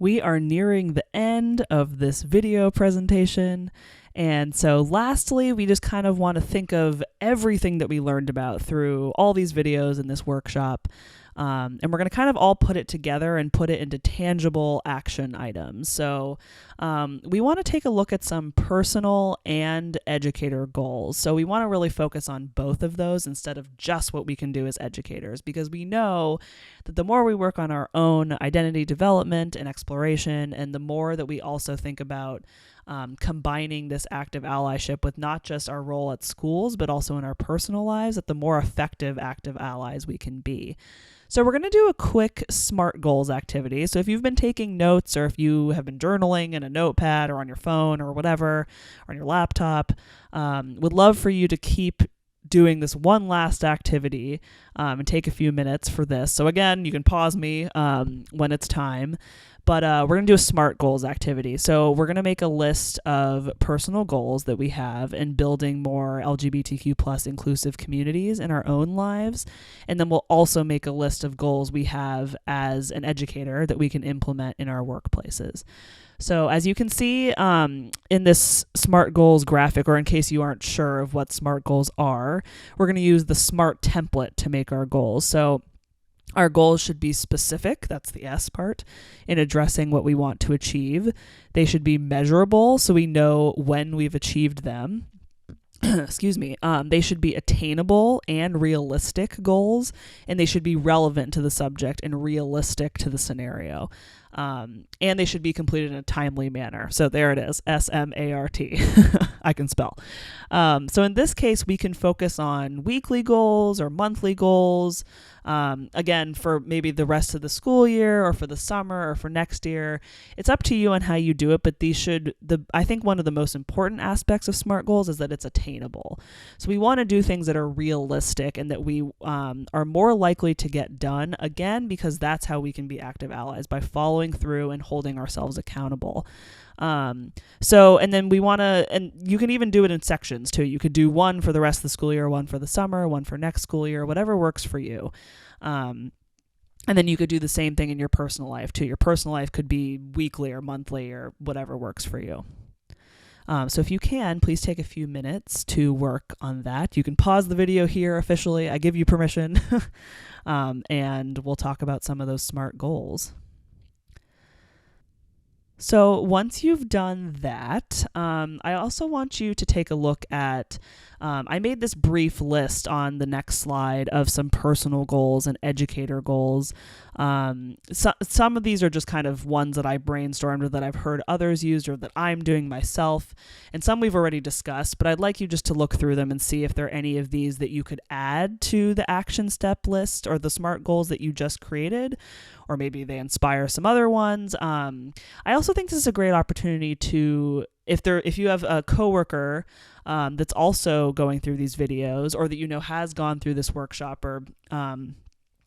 we are nearing the end of this video presentation. And so lastly, we just kind of want to think of everything that we learned about through all these videos in this workshop. And we're going to kind of all put it together and put it into tangible action items. So we want to take a look at some personal and educator goals. So we want to really focus on both of those instead of just what we can do as educators, because we know that the more we work on our own identity development and exploration, and the more that we also think about combining this active allyship with not just our role at schools, but also in our personal lives, that the more effective active allies we can be. So we're going to do a quick SMART goals activity. So if you've been taking notes, or if you have been journaling in a notepad or on your phone or whatever, or on your laptop, would love for you to keep doing this one last activity and take a few minutes for this. So again, you can pause me when it's time. But we're going to do a SMART goals activity. So we're going to make a list of personal goals that we have in building more LGBTQ plus inclusive communities in our own lives. And then we'll also make a list of goals we have as an educator that we can implement in our workplaces. So as you can see in this SMART goals graphic, or in case you aren't sure of what SMART goals are, we're going to use the SMART template to make our goals. So our goals should be specific, that's the S part, in addressing what we want to achieve. They should be measurable, so we know when we've achieved them. Excuse me. They should be attainable and realistic goals, and they should be relevant to the subject and realistic to the scenario. And they should be completed in a timely manner. So there it is, SMART. I can spell. So in this case, we can focus on weekly goals or monthly goals. Again, for maybe the rest of the school year or for the summer or for next year. It's up to you on how you do it, but I think one of the most important aspects of SMART goals is that it's attainable. So we want to do things that are realistic and that we are more likely to get done, again, because that's how we can be active allies, by following through and holding ourselves accountable. And then we want to, and you can even do it in sections too. You could do one for the rest of the school year, one for the summer, one for next school year, whatever works for you. And then you could do the same thing in your personal life too. Your personal life could be weekly or monthly or whatever works for you. So if you can, please take a few minutes to work on that. You can pause the video here officially. I give you permission. And we'll talk about some of those SMART goals. So once you've done that, I also want you to take a look at, I made this brief list on the next slide of some personal goals and educator goals. Some of these are just kind of ones that I brainstormed or that I've heard others use or that I'm doing myself. And some we've already discussed, but I'd like you just to look through them and see if there are any of these that you could add to the action step list or the SMART goals that you just created, or maybe they inspire some other ones. I also think this is a great opportunity to, if you have a coworker that's also going through these videos, or that you know has gone through this workshop,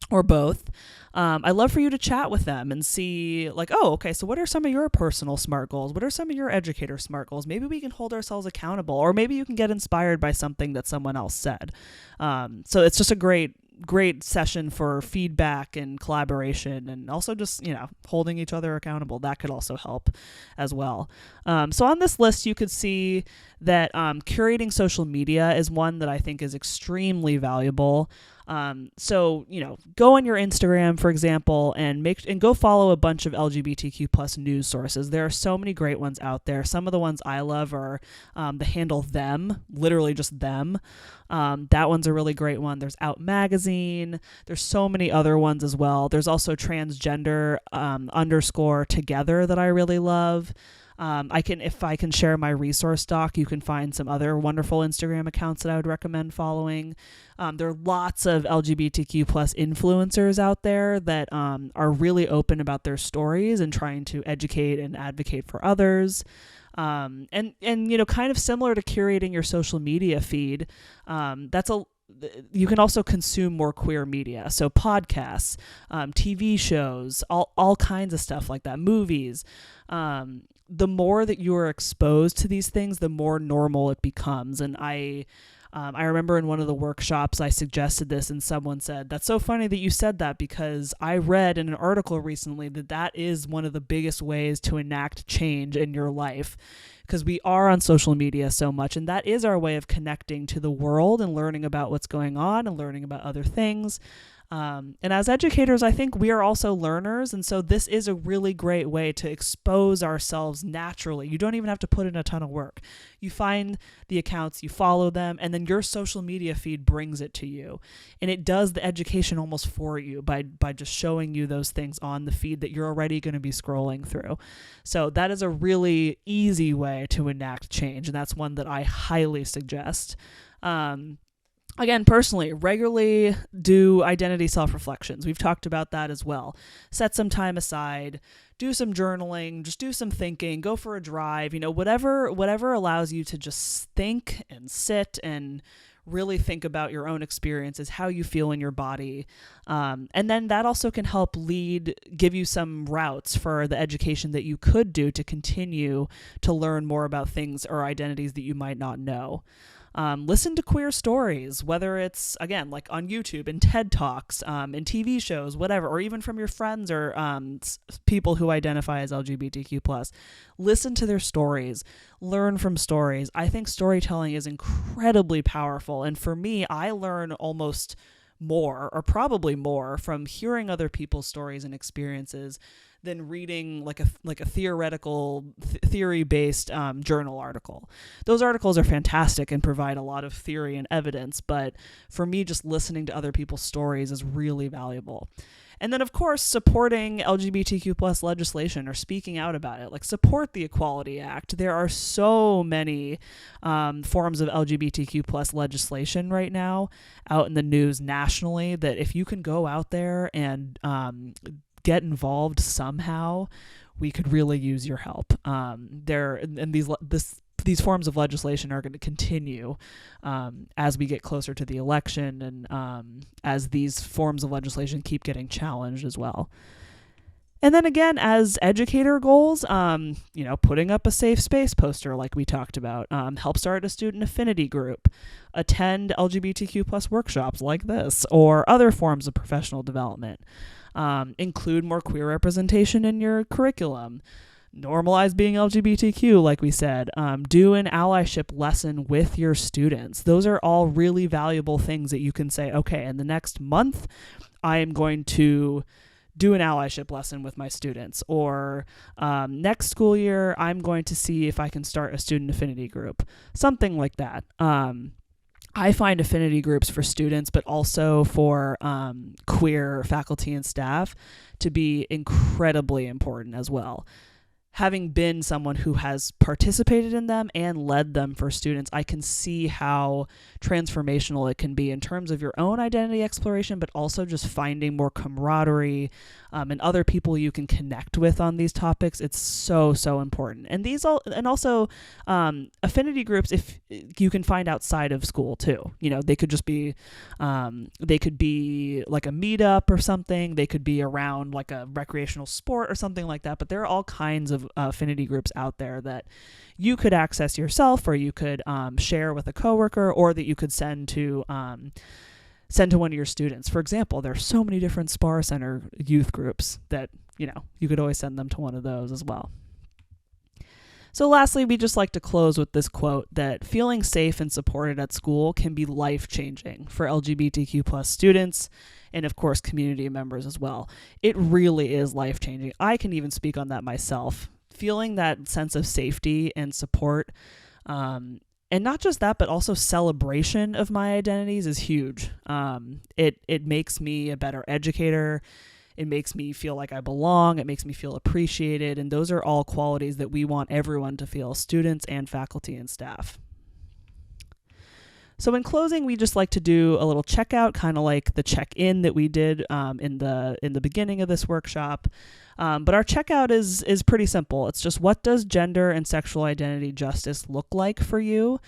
or both, I'd love for you to chat with them and see, like, oh, okay, so what are some of your personal SMART goals? What are some of your educator SMART goals? Maybe we can hold ourselves accountable, or maybe you can get inspired by something that someone else said. So it's just a great session for feedback and collaboration, and also just, holding each other accountable. That could also help as well. So on this list, you could see that curating social media is one that I think is extremely valuable. So, go on your Instagram, for example, and go follow a bunch of LGBTQ plus news sources. There are so many great ones out there. Some of the ones I love are the handle them, literally just them. That one's a really great one. There's Out Magazine. There's so many other ones as well. There's also transgender _together that I really love. If I can share my resource doc, you can find some other wonderful Instagram accounts that I would recommend following. There are lots of LGBTQ plus influencers out there that are really open about their stories and trying to educate and advocate for others. And kind of similar to curating your social media feed, you can also consume more queer media. So podcasts, TV shows, all kinds of stuff like that, movies. The more that you are exposed to these things, the more normal it becomes. And I remember in one of the workshops I suggested this, and someone said, "That's so funny that you said that, because I read in an article recently that that is one of the biggest ways to enact change in your life." Because we are on social media so much, and that is our way of connecting to the world and learning about what's going on and learning about other things. And as educators, I think we are also learners. And so this is a really great way to expose ourselves naturally. You don't even have to put in a ton of work. You find the accounts, you follow them, and then your social media feed brings it to you. And it does the education almost for you by just showing you those things on the feed that you're already going to be scrolling through. So that is a really easy way to enact change. And that's one that I highly suggest. Again, personally, regularly do identity self-reflections. We've talked about that as well. Set some time aside, do some journaling, just do some thinking, go for a drive, whatever allows you to just think and sit and really think about your own experiences, how you feel in your body. And then that also can help give you some routes for the education that you could do to continue to learn more about things or identities that you might not know. Listen to queer stories, whether it's, again, like on YouTube and TED Talks, in TV shows, whatever, or even from your friends or people who identify as LGBTQ+. Listen to their stories. Learn from stories. I think storytelling is incredibly powerful. And for me, I learn almost more, or probably more, from hearing other people's stories and experiences than reading like a theoretical theory-based journal article. Those articles are fantastic and provide a lot of theory and evidence, but for me, just listening to other people's stories is really valuable. And then, of course, supporting LGBTQ+ legislation or speaking out about it. Like, support the Equality Act. There are so many forms of LGBTQ+ legislation right now out in the news nationally that if you can go out there and get involved somehow, we could really use your help. These forms of legislation are going to continue as we get closer to the election, and as these forms of legislation keep getting challenged as well. And then again, as educator goals, putting up a safe space poster like we talked about, help start a student affinity group, attend LGBTQ+ workshops like this, or other forms of professional development. Include more queer representation in your curriculum. Normalize being LGBTQ, like we said. Do an allyship lesson with your students. Those are all really valuable things that you can say, okay, in the next month, I am going to do an allyship lesson with my students. Or next school year, I'm going to see if I can start a student affinity group. Something like that. I find affinity groups for students, but also for queer faculty and staff, to be incredibly important as well. Having been someone who has participated in them and led them for students, I can see how transformational it can be in terms of your own identity exploration, but also just finding more camaraderie and other people you can connect with on these topics. It's so, so important. And also affinity groups, if you can find outside of school too. They could just be, they could be like a meetup or something. They could be around like a recreational sport or something like that. But there are all kinds of affinity groups out there that you could access yourself, or you could share with a coworker, or that you could send to one of your students. For example, there are so many different SPAR Center youth groups that, you could always send them to one of those as well. So lastly, we just like to close with this quote that feeling safe and supported at school can be life-changing for LGBTQ+ students and, of course, community members as well. It really is life-changing. I can even speak on that myself. Feeling that sense of safety and support, and not just that, but also celebration of my identities is huge. It makes me a better educator. It makes me feel like I belong. It makes me feel appreciated. And those are all qualities that we want everyone to feel, students and faculty and staff. So in closing, we just like to do a little checkout, kind of like the check-in that we did in the beginning of this workshop. But our checkout is pretty simple. It's just, what does gender and sexual identity justice look like for you?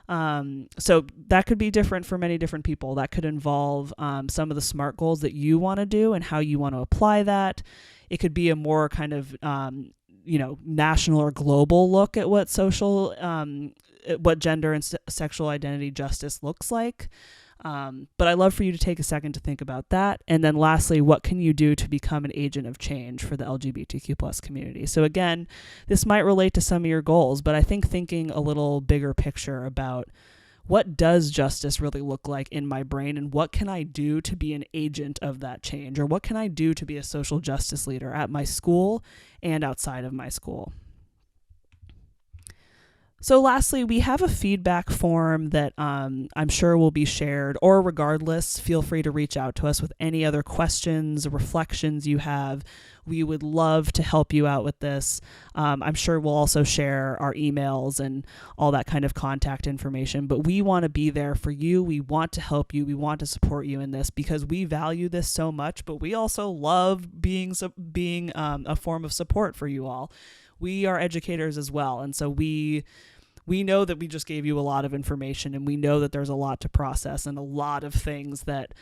So that could be different for many different people. That could involve some of the SMART goals that you want to do and how you want to apply that. It could be a more kind of national or global look at what social what gender and sexual identity justice looks like. But I'd love for you to take a second to think about that. And then lastly, what can you do to become an agent of change for the LGBTQ plus community? So again, this might relate to some of your goals, but I think thinking a little bigger picture about what does justice really look like in my brain, and what can I do to be an agent of that change, or what can I do to be a social justice leader at my school and outside of my school? So lastly, we have a feedback form that I'm sure will be shared, or regardless, feel free to reach out to us with any other questions, reflections you have. We would love to help you out with this. I'm sure we'll also share our emails and all that kind of contact information, but we want to be there for you. We want to help you. We want to support you in this because we value this so much, but we also love being a form of support for you all. We are educators as well, and so we know that we just gave you a lot of information, and we know that there's a lot to process and a lot of things that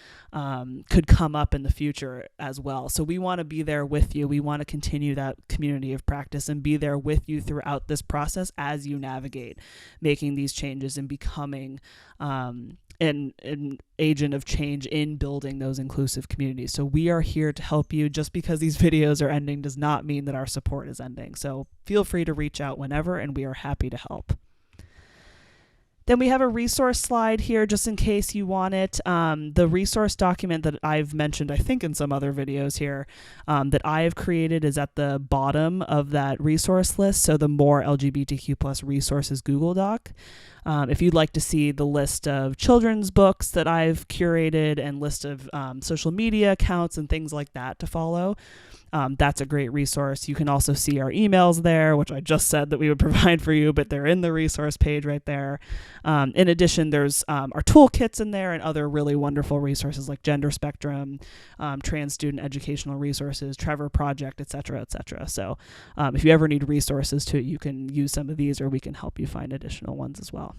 could come up in the future as well. So we want to be there with you. We want to continue that community of practice and be there with you throughout this process as you navigate making these changes and becoming an agent of change in building those inclusive communities. So we are here to help you. Just because these videos are ending does not mean that our support is ending. So feel free to reach out whenever, and we are happy to help. Then we have a resource slide here just in case you want it. The resource document that I've mentioned, I think in some other videos here, that I have created is at the bottom of that resource list. So the More LGBTQ plus resources Google Doc. If you'd like to see the list of children's books that I've curated and list of social media accounts and things like that to follow, that's a great resource. You can also see our emails there, which I just said that we would provide for you, but they're in the resource page right there. In addition, there's our toolkits in there and other really wonderful resources like Gender Spectrum, Trans Student Educational Resources, Trevor Project, etc., etc. So if you ever need resources too, you can use some of these, or we can help you find additional ones as well.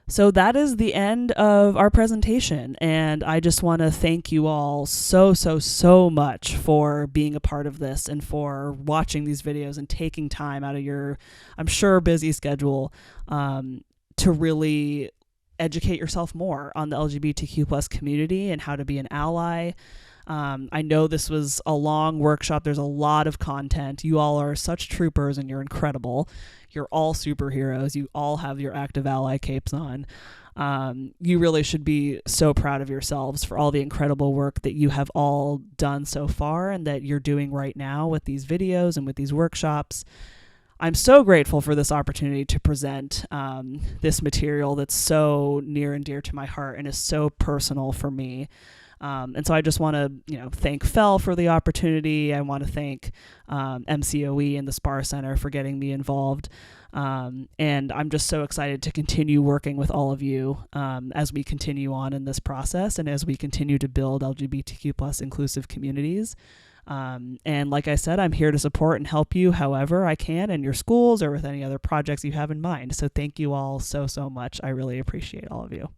So that is the end of our presentation, and I just want to thank you all so much for being a part of this and for watching these videos and taking time out of your, I'm sure, busy schedule to really educate yourself more on the LGBTQ plus community and how to be an ally. I know this was a long workshop. There's a lot of content. You all are such troopers and you're incredible. You're all superheroes. You all have your active ally capes on. You really should be so proud of yourselves for all the incredible work that you have all done so far and that you're doing right now with these videos and with these workshops. I'm so grateful for this opportunity to present this material that's so near and dear to my heart and is so personal for me. And so I just want to, thank FEL for the opportunity. I want to thank MCOE and the SPAR Center for getting me involved. And I'm just so excited to continue working with all of you as we continue on in this process and as we continue to build LGBTQ plus inclusive communities. And like I said, I'm here to support and help you however I can in your schools or with any other projects you have in mind. So thank you all so much. I really appreciate all of you.